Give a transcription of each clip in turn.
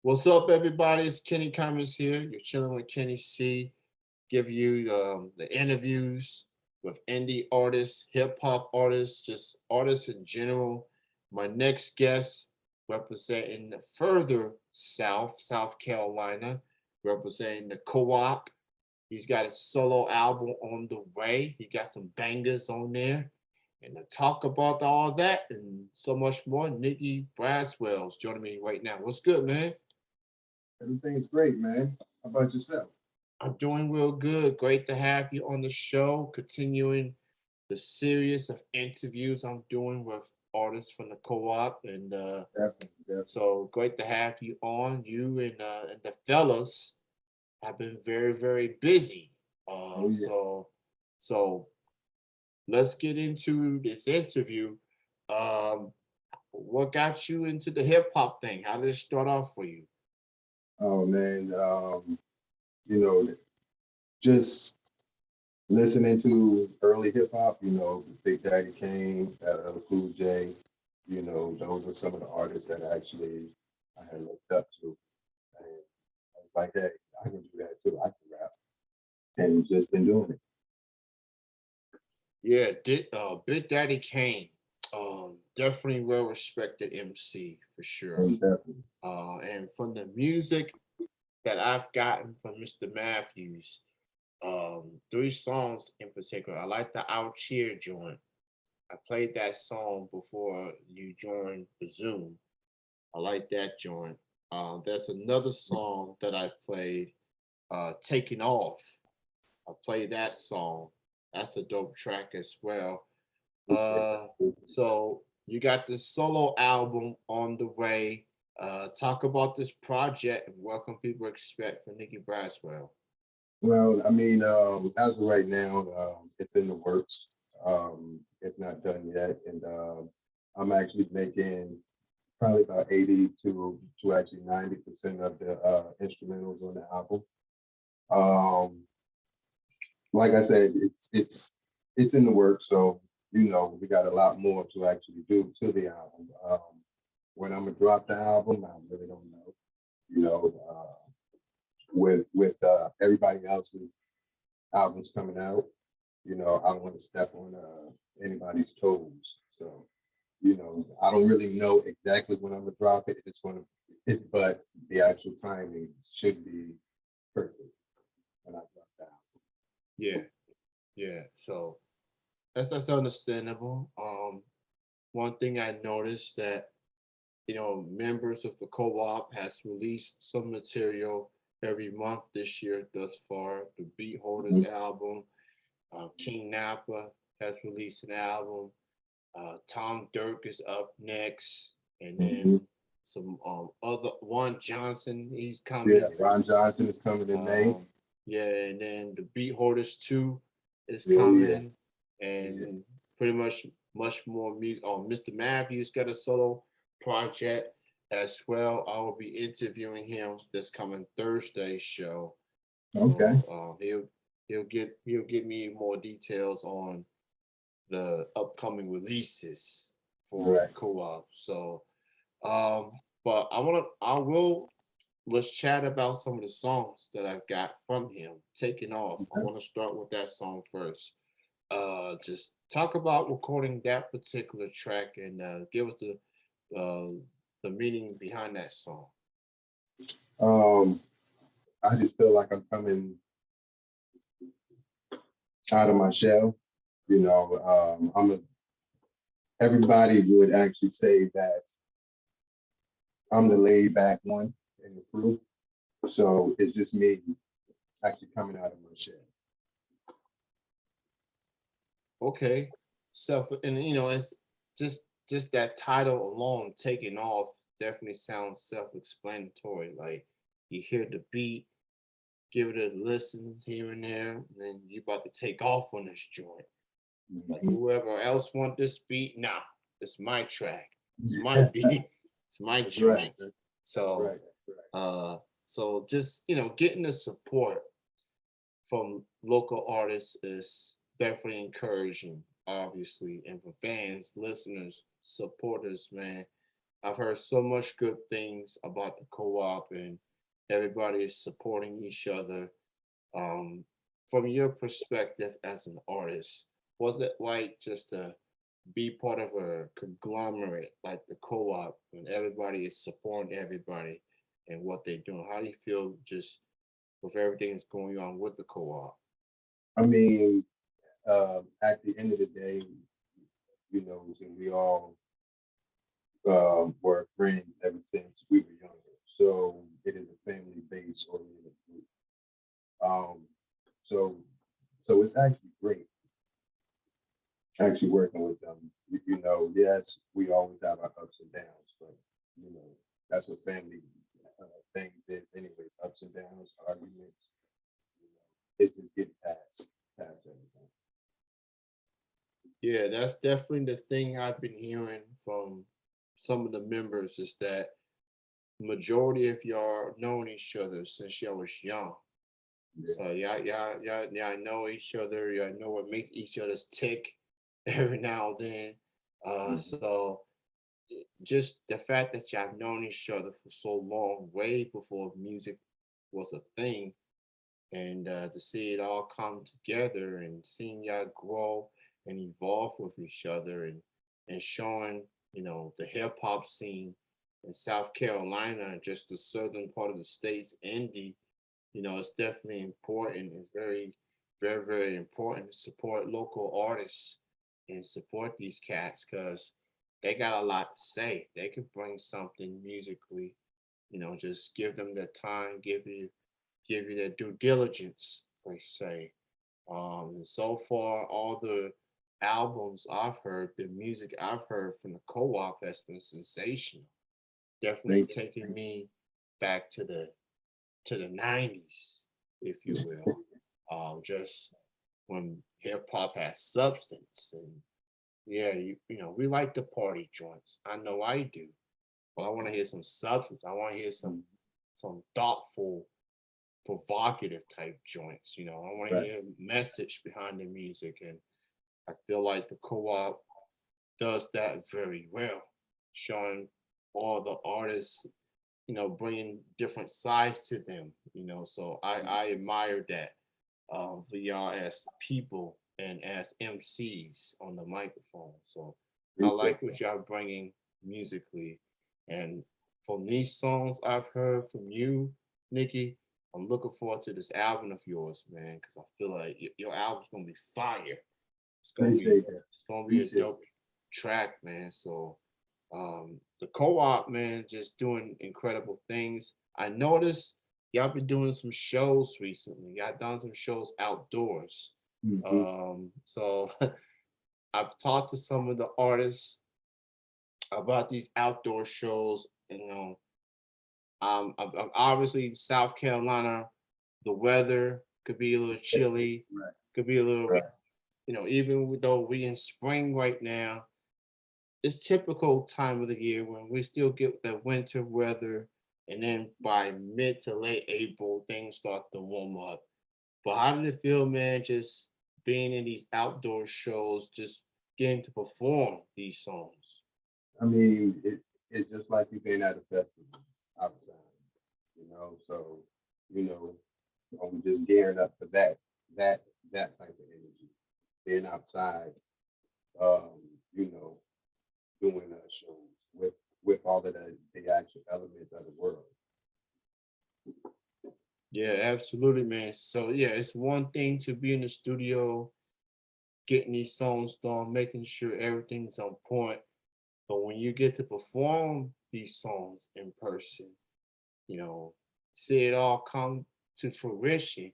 What's up, everybody? It's Kenny Cummins here. You're chilling with Kenny C. Give you the interviews with indie artists, hip hop artists, just artists in general. My next guest representing the further south, South Carolina, representing the co-op. He's got a solo album on the way. He got some bangers on there. And to talk about all that and so much more, Nicky Brazwell's joining me right now. What's good, man? Everything's great, man. How about yourself? I'm doing real good. Great to have you on the show. Continuing the series of interviews I'm doing with artists from the co-op, and Definitely, definitely. so great to have you on. You and the fellas have been very very busy. Oh Uh, yeah. so so let's get into this interview. Um, what got you into the hip hop thing? How did it start off for you? Oh man. You know, just listening to early hip hop. Big Daddy Kane, Cool J. Those are some of the artists that actually I had looked up to, and I was like, hey, I can do that too. I can rap, and just been doing it. Yeah, Big Daddy Kane, definitely well respected MC for sure. Definitely. And from the music that I've gotten from Mr. Matthews, three songs in particular. I like the Out Cheer joint. I played that song before you joined the Zoom. I like that joint. There's another song that I've played, Taking Off. I played that song. That's a dope track as well. Uh, so you got this solo album on the way. Talk about this project and what can people expect from Nicky Braswell. Well, I mean, as of right now, it's in the works. It's not done yet, and I'm actually making probably about 80 to actually 90% of the instrumentals on the album. Um, like I said, it's in the works, so we got a lot more to actually do to the album. When I'm gonna drop the album, I really don't know. You know, with everybody else's albums coming out, I don't want to step on anybody's toes. So, I don't really know exactly when I'm gonna drop it. But the actual timing should be perfect when I drop that. Yeah, yeah. So that's understandable. One thing I noticed that members of the co-op has released some material every month this year thus far. The Beat Holders Mhm. album, King Napa has released an album. Tom Dirk is up next, and Mhm. then some other One Johnson he's Yeah, coming. Ron Johnson is coming in May. Um, yeah, and then the Beat Holders 2 is Oh yeah, coming, yeah. and pretty much more music. Oh, Mr. Matthews got a solo project as well. I will be interviewing him this coming Thursday show. Okay. So he'll give me more details on the upcoming releases for the Right. co-op. So but I will let's chat about some of the songs that I've got from him. Taking Off. I Okay. want to start with that song first. Just talk about recording that particular track and give us uh, the meaning behind that song. Um, I just feel like I'm coming out of my shell. I'm a. Everybody would actually say that I'm the laid back one in the crew. So it's just me actually coming out of my shell. Okay, self, and it's just that title alone, Taking Off, definitely sounds self-explanatory. Like you hear the beat, give it a listen here and there, and then you about to take off on this joint. Like Mhm. whoever else want this beat, nah, it's my track, it's my Yeah, beat, it's my that's right. joint. That's So, right. That's right. uh, so just getting the support from local artists is definitely encouraging, obviously, and for fans, listeners, supporters, man. I've heard so much good things about the co-op, and everybody is supporting each other. Um, from your perspective as an artist, was it like just to be part of a conglomerate like the co-op when everybody is supporting everybody and what they're doing? How do you feel just with everything that's going on with the co-op? I mean, at the end of the day, and we all were friends ever since we were younger. So it is a family-based oriented group. Um, so so it's actually great actually working with them. Yes, we always have our ups and downs, but you know, that's what family things is, anyways. Ups and downs, arguments. It just get past everything. Yeah, that's definitely the thing I've been hearing from some of the members is that majority of y'all known each other since y'all was young. Yeah. So y'all know each other. Y'all know what make each other's tick every now and then. Mhm. So just the fact that y'all known each other for so long, way before music was a thing, and to see it all come together and seeing y'all grow and evolve with each other and showing the hip hop scene in South Carolina, just the southern part of the states, indie, it's definitely important. It's very, very, very important to support local artists and support these cats because they got a lot to say. They could bring something musically, just give them the time, give you their due diligence, per se. And so far, all the albums I've heard, the music I've heard from the co-op has been sensational. Definitely Thank taking me back to the '90s, if you will. Just when hip hop has substance, and yeah, we like the party joints. I know I do, but I want to hear some substance. I want to hear you. some thoughtful, provocative type joints. I want to Right. hear a message behind the music, and I feel like the co-op does that very well, showing all the artists, bringing different sides to them. So I admire that for y'all as people and as MCs on the microphone. So I Appreciate like what that. y'all bringing musically, and from these songs I've heard from you, Nikki, I'm looking forward to this album of yours, man, because I feel like your album's gonna be fire. It's gonna be Appreciate that. it's gonna be a Appreciate dope track, man. So the co-op, man, just doing incredible things. I noticed y'all been doing some shows recently. Y'all done some shows outdoors. it. Hmm. So I've talked to some of the artists about these outdoor shows. Obviously South Carolina, the weather could be a little chilly, Right. could be a little, Right. even though we in spring right now, it's typical time of the year when we still get the winter weather, and then by mid to late April things start to warm up. But how did it feel, man, just being in these outdoor shows, just getting to perform these songs? I mean, it's just like you being at a festival outside, So, you know, I'm just gearing up for that, that type of energy. Being outside, um, you know, doing shows with all of the actual elements of the world. Yeah, absolutely, man. So yeah, it's one thing to be in the studio, getting these songs done, making sure everything's on point. But when you get to perform these songs in person, you know, see it all come to fruition,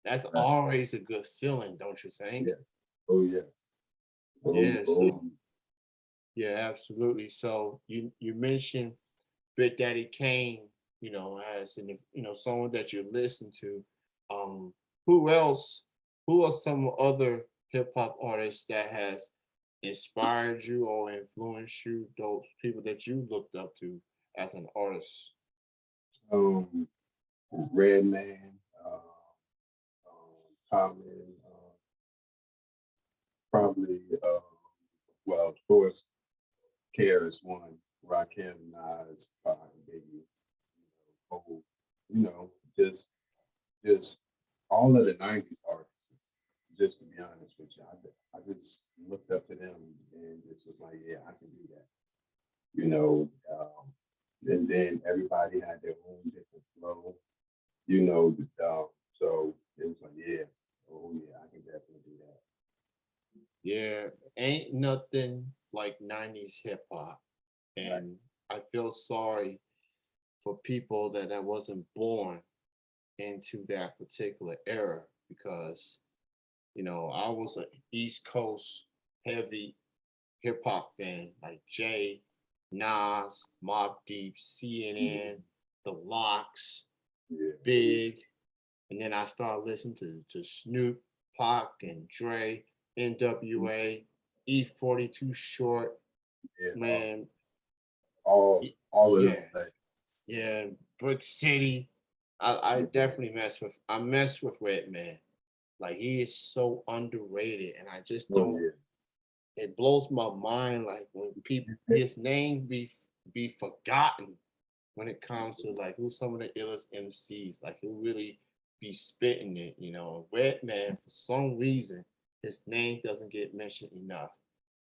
that's Right. always a good feeling, don't you think? Yes. Oh yes. Oh, Yeah, oh. so yeah, absolutely. So you mentioned Big Daddy Kane, as someone that you listen to. Um, who else? Who are some other hip hop artists that has inspired you or influenced you? Those people that you looked up to as an artist. Um, Redman, Common, probably, well, of course, KRS One. Rakim, Nas, Pac, Biggie, Cole, you know, just just all of the '90s artists. Just to be honest with you, I just looked up to them and just was like, yeah, I can do that. You know, and then everybody had their own different flow. You know, so it was like, yeah, oh yeah, I can definitely do that. Yeah, ain't nothing like 90s hip hop. Right. And I feel sorry for people that wasn't born into that particular era because, I was an East Coast heavy hip hop fan like Jay, Nas, Mob Deep, Yeah, CNN, The Locks, yeah, oh yeah, Big, and then I started listening to Snoop, Pac, and Dre, NWA, E42 Short, yeah, man, all of them. yeah, yeah, Brick City. I Yeah, definitely mess with Redman. Like he is so underrated, and I just oh don't. yeah, It blows my mind like when people his name be forgotten when it comes to like who some of the illest MCs, like who really be spitting it, Redman, for some reason, his name doesn't get mentioned enough.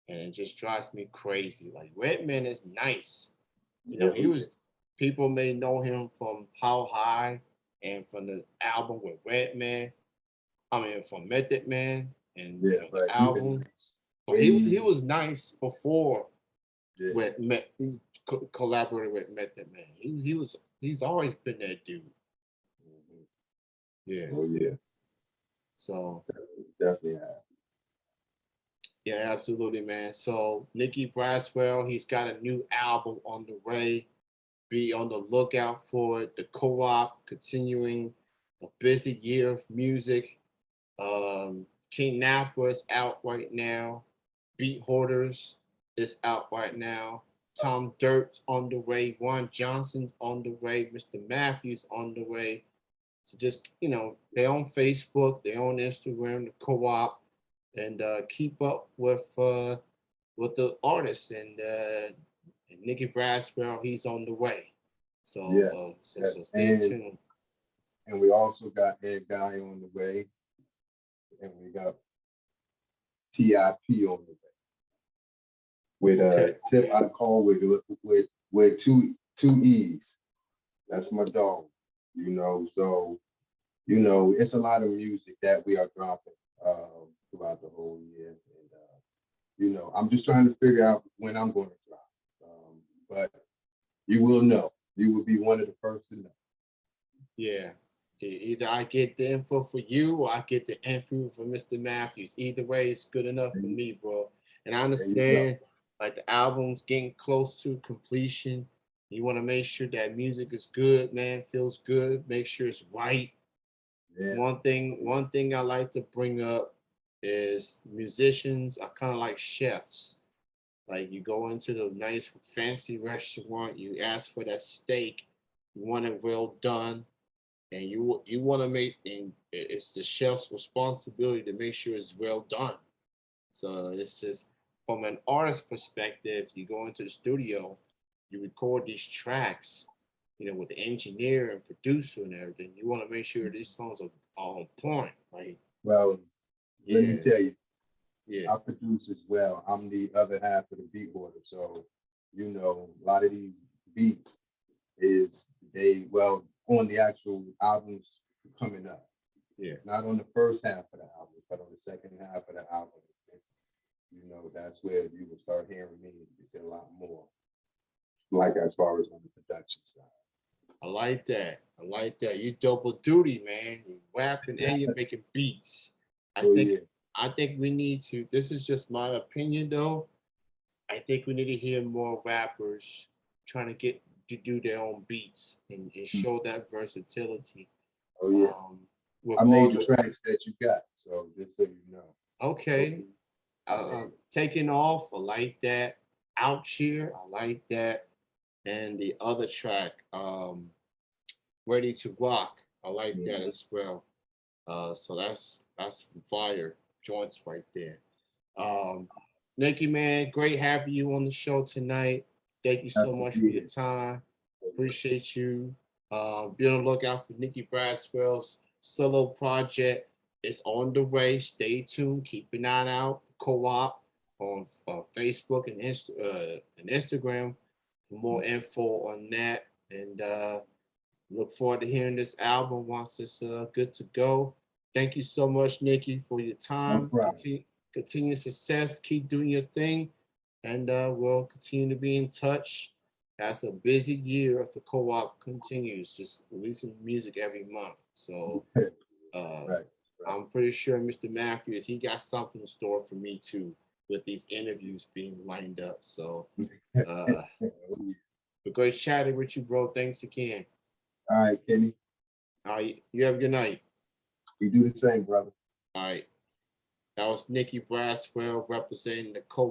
And it just drives me crazy. Like Redman is nice. yeah, oh He yeah, was people may know him from How High and from the album with Redman. I mean from Method Man and yeah. But the he been album. nice. But he Way, was nice before yeah, with he collaborated with Method Man. He's always been that dude. mhm. Yeah. Oh yeah, So definitely have. yeah, absolutely, man. So Nicky Braswell, he's got a new album on the way. Be on the lookout for it. The Co-op continuing a busy year of music. King Napa is out right now. Beat Hoarders is out right now. Tom Dirt's on the way. Ron Johnson's on the way. Mr. Matthews on the way. So just they're on Facebook, they're on Instagram, the co-op, and keep up with the artists and Nicky Braswell. He's on the way. So Yes, yes, so stay tuned. and we also got Ed Guy on the way, and we got TIP on the way with Okay. a tip I call with two E's. That's my dog. So it's a lot of music that we are dropping throughout the whole year, and I'm just trying to figure out when I'm going to drop. But you will know. You will be one of the first to know. Yeah. Either I get the info for you or I get the info for Mr. Matthews. Either way, it's good enough for me, bro. And I There you go. understand like the album's getting close to completion. You want to make sure that music is good, man, feels good, make sure it's right. Yeah. One thing I like to bring up is musicians are kind of like chefs. Like you go into the nice fancy restaurant, you ask for that steak, you want it well done, and you want to make and it's the chef's responsibility to make sure it's well done. So it's just from an artist perspective, you go into the studio, you record these tracks, with the engineer and producer and everything. You want to make sure these songs are on point. Like, Well, let me yeah, tell you, yeah, I produce as well. I'm the other half of the beat order. So, a lot of these beats is on the actual albums coming up. yeah. Not on the first half of the album, but on the second half of the album. That's where you will start hearing me say a lot more. Like as far as on the production side. I like that. I like that. You double duty, man. You rapping Yeah. and you're making beats. I Oh think yeah. I think we need to. This is just my opinion, though. I think we need to hear more rappers trying to get to do their own beats and show that versatility. Oh yeah. Um, with I all made the the tracks that you got. So just so you know. So okay, I made taking off. I like that. Out here, I like that. And the other track, Ready to Rock, I like that yeah. as well. So that's fire joints right there. Um, Nikki, man, great having you on the show tonight. Thank you Happy so to much for be your here. time. Appreciate you. Be on the lookout for Nicky Brazwell's solo project. It's on the way. Stay tuned. Keep an eye out. Co-op on Facebook and Instagram for more info on that. And look forward to hearing this album once it's good to go. Thank you so much, Nikki, for your No time. problem. Continue success. Keep doing your thing, and we'll continue to be in touch. That's a busy year if the co-op continues, just releasing music every month. So uh, Right. I'm pretty sure Mr. Matthews, he got something in store for me too, with these interviews being lined up. So uh, we're going to chat it with you, bro. Thanks again. All right, Kenny. All right, you have a good night. You do the same, brother. All right. That was Nicky Braswell representing the co